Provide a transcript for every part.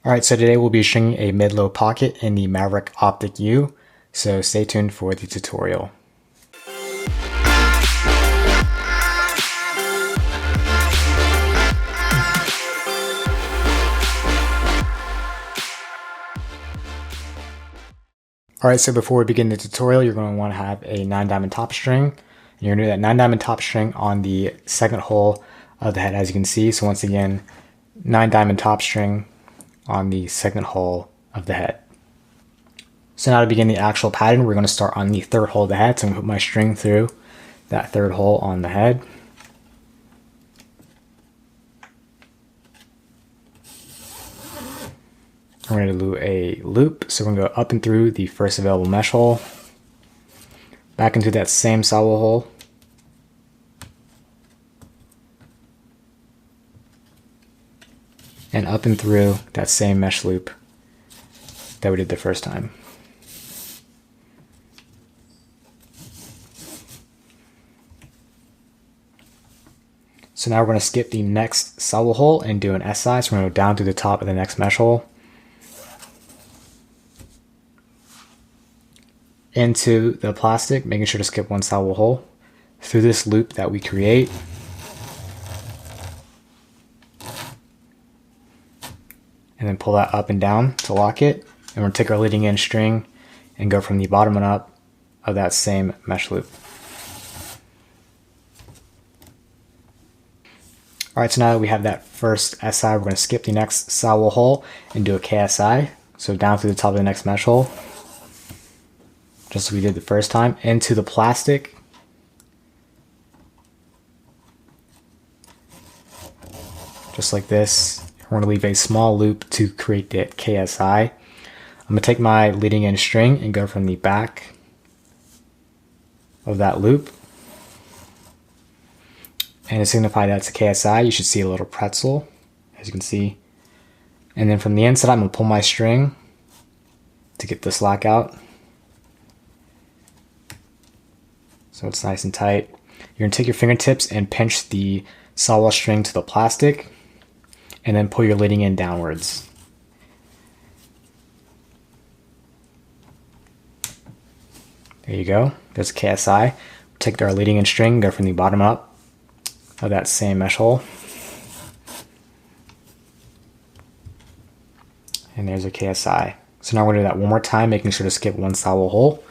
Alright, so today we'll be stringing a mid-low pocket in the Maverik Optik U, so stay tuned for the tutorial. Alright, so before we begin the tutorial, you're going to want to have a 9-diamond top string. And you're going to do that 9-diamond top string on the second hole of the head, as you can see. So once again, 9-diamond top string on the second hole of the head. So now to begin the actual pattern, we're going to start on the third hole of the head. So I'm going to put my string through that third hole on the head. I'm going to do a loop, so we're going to go up and through the first available mesh hole, back into that same sidewall hole, and up and through that same mesh loop that we did the first time. So now we're going to skip the next sidewall hole and do an SI, so we're going to go down to the top of the next mesh hole, into the plastic, making sure to skip one sidewall hole, through this loop that we create, and then pull that up and down to lock it. And we're going to take our leading in string and go from the bottom and up of that same mesh loop. Alright, so now that we have that first SI, we're going to skip the next sidewall hole and do a KSI. So down through the top of the next mesh hole, just as we did the first time, into the plastic, just like this. We're going to leave a small loop to create the KSI. I'm going to take my leading in string and go from the back of that loop. And to signify that's a KSI, you should see a little pretzel, as you can see. And then from the inside, I'm going to pull my string to get the slack out, so it's nice and tight. You're going to take your fingertips and pinch the sidewall string to the plastic, and then pull your leading in downwards. There you go. There's a KSI. Take our leading in string, go from the bottom up of that same mesh hole. And there's a KSI. So now we're going to do that one more time, making sure to skip one sidewall hole,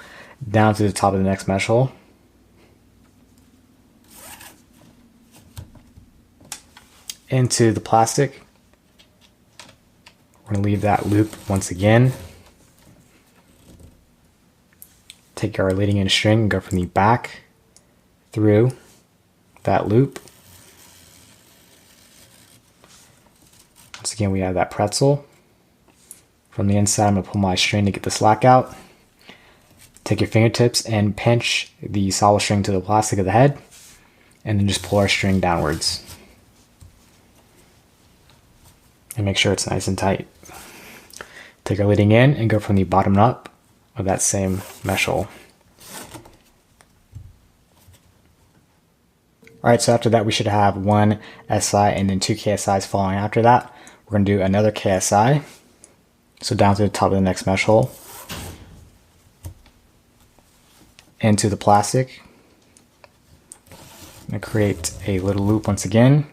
down to the top of the next mesh hole, into the plastic. We're going to leave that loop once again. Take our leading in string and go from the back through that loop. Once again, we have that pretzel. From the inside, I'm going to pull my string to get the slack out. Take your fingertips and pinch the sidewall string to the plastic of the head, and then just pull our string downwards. And make sure it's nice and tight. Take our leading in and go from the bottom up of that same mesh hole. Alright, so after that we should have one SI and then two KSIs following after that. We're going to do another KSI. So down to the top of the next mesh hole, into the plastic. I'm going to create a little loop once again,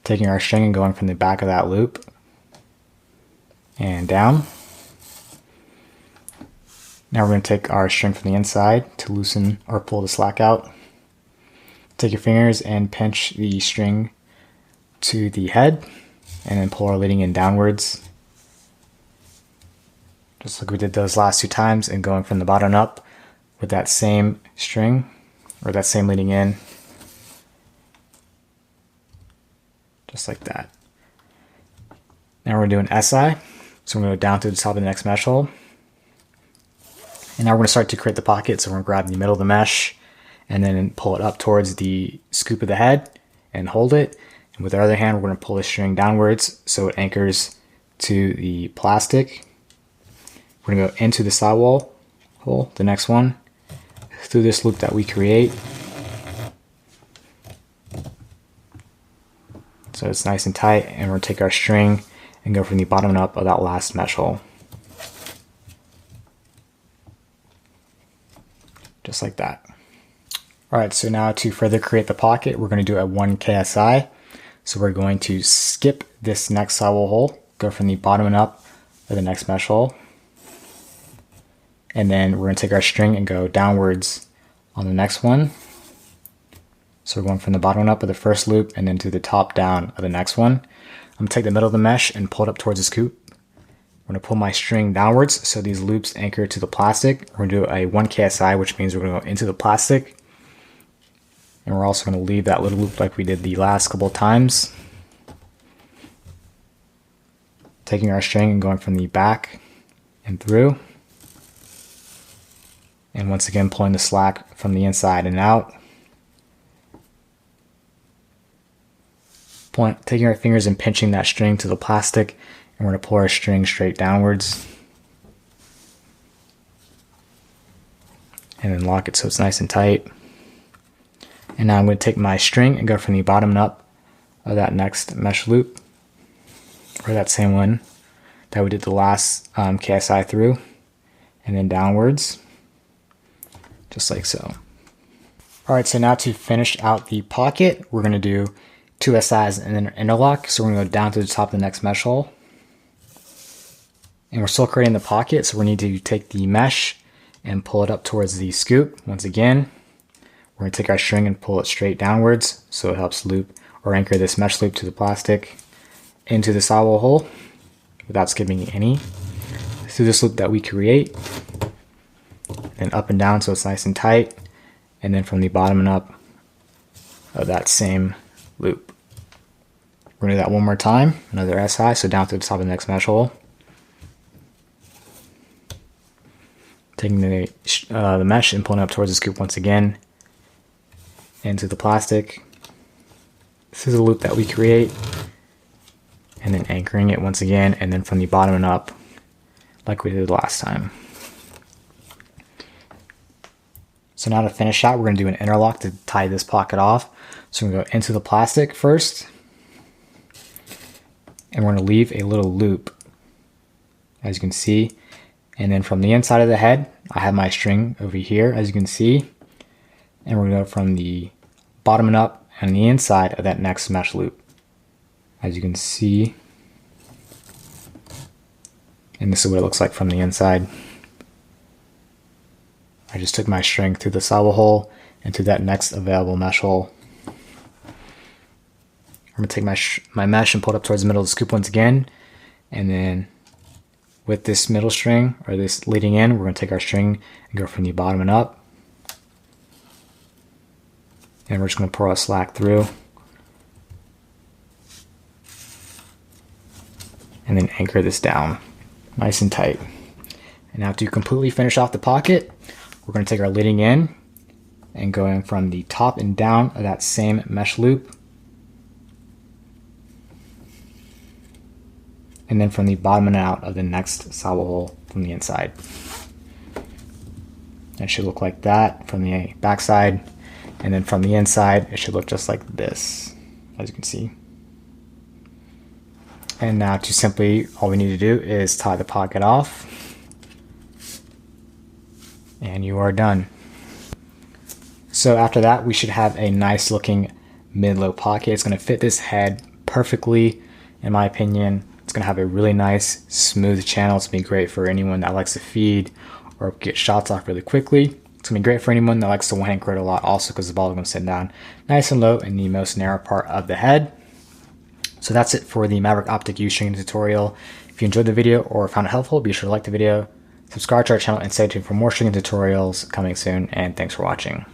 taking our string and going from the back of that loop and down. Now we're going to take our string from the inside to loosen or pull the slack out. Take your fingers and pinch the string to the head, and then pull our leading in downwards, just like we did those last two times, and going from the bottom up with that same string, or that same leading in, just like that. Now we're doing SI, so we're going to go down to the top of the next mesh hole. And now we're going to start to create the pocket, so we're going to grab the middle of the mesh, and then pull it up towards the scoop of the head, and hold it. And with our other hand, we're going to pull the string downwards, so it anchors to the plastic. We're going to go into the sidewall hole, the next one, through this loop that we create. So it's nice and tight, and we're going to take our string and go from the bottom up of that last mesh hole. Just like that. Alright, so now to further create the pocket, we're going to do a 1 KSI. So we're going to skip this next sidewall hole, go from the bottom and up of the next mesh hole, and then we're going to take our string and go downwards on the next one. So we're going from the bottom up of the first loop and then to the top down of the next one. I'm going to take the middle of the mesh and pull it up towards the scoop. I'm going to pull my string downwards so these loops anchor to the plastic. We're going to do a 1 KSI, which means we're going to go into the plastic. And we're also going to leave that little loop like we did the last couple of times. Taking our string and going from the back and through. And once again pulling the slack from the inside and out. Taking our fingers and pinching that string to the plastic, and we're going to pull our string straight downwards. And then lock it so it's nice and tight. And now I'm going to take my string and go from the bottom up of that next mesh loop, or that same one that we did the last KSI through, and then downwards, just like so. Alright, so now to finish out the pocket, we're going to do 2 SIs and then an interlock. So we're going to go down to the top of the next mesh hole. And we're still creating the pocket, so we need to take the mesh and pull it up towards the scoop. Once again, we're going to take our string and pull it straight downwards so it helps loop or anchor this mesh loop to the plastic into the sidewall hole without skipping any. Through this loop that we create, and up and down so it's nice and tight, and then from the bottom and up of that same loop. We're going to do that one more time, another SI, so down to the top of the next mesh hole. Taking the mesh and pulling it up towards the scoop once again, into the plastic. This is a loop that we create, and then anchoring it once again, and then from the bottom and up, like we did last time. So now to finish out, we're going to do an interlock to tie this pocket off. So we're going to go into the plastic first, and we're going to leave a little loop, as you can see. And then from the inside of the head, I have my string over here, as you can see. And we're going to go from the bottom and up and the inside of that next mesh loop, as you can see. And this is what it looks like from the inside. I just took my string through the sidewall hole into that next available mesh hole. I'm going to take my mesh and pull it up towards the middle of the scoop once again. And then with this middle string, or this leading in, we're going to take our string and go from the bottom and up. And we're just going to pull our slack through. And then anchor this down nice and tight. And now to completely finish off the pocket, we're going to take our leading in and going from the top and down of that same mesh loop. And then from the bottom and out of the next sidewall hole from the inside. It should look like that from the back side. And then from the inside, it should look just like this, as you can see. And now to simply, all we need to do is tie the pocket off. And you are done. So after that, we should have a nice looking mid-low pocket. It's going to fit this head perfectly, in my opinion. It's going to have a really nice, smooth channel. It's going to be great for anyone that likes to feed or get shots off really quickly. It's going to be great for anyone that likes to one-hand create a lot also, because the ball is going to sit down nice and low in the most narrow part of the head. So that's it for the Maverik Optik U stringing tutorial. If you enjoyed the video or found it helpful, be sure to like the video, subscribe to our channel, and stay tuned for more stringing tutorials coming soon. And thanks for watching.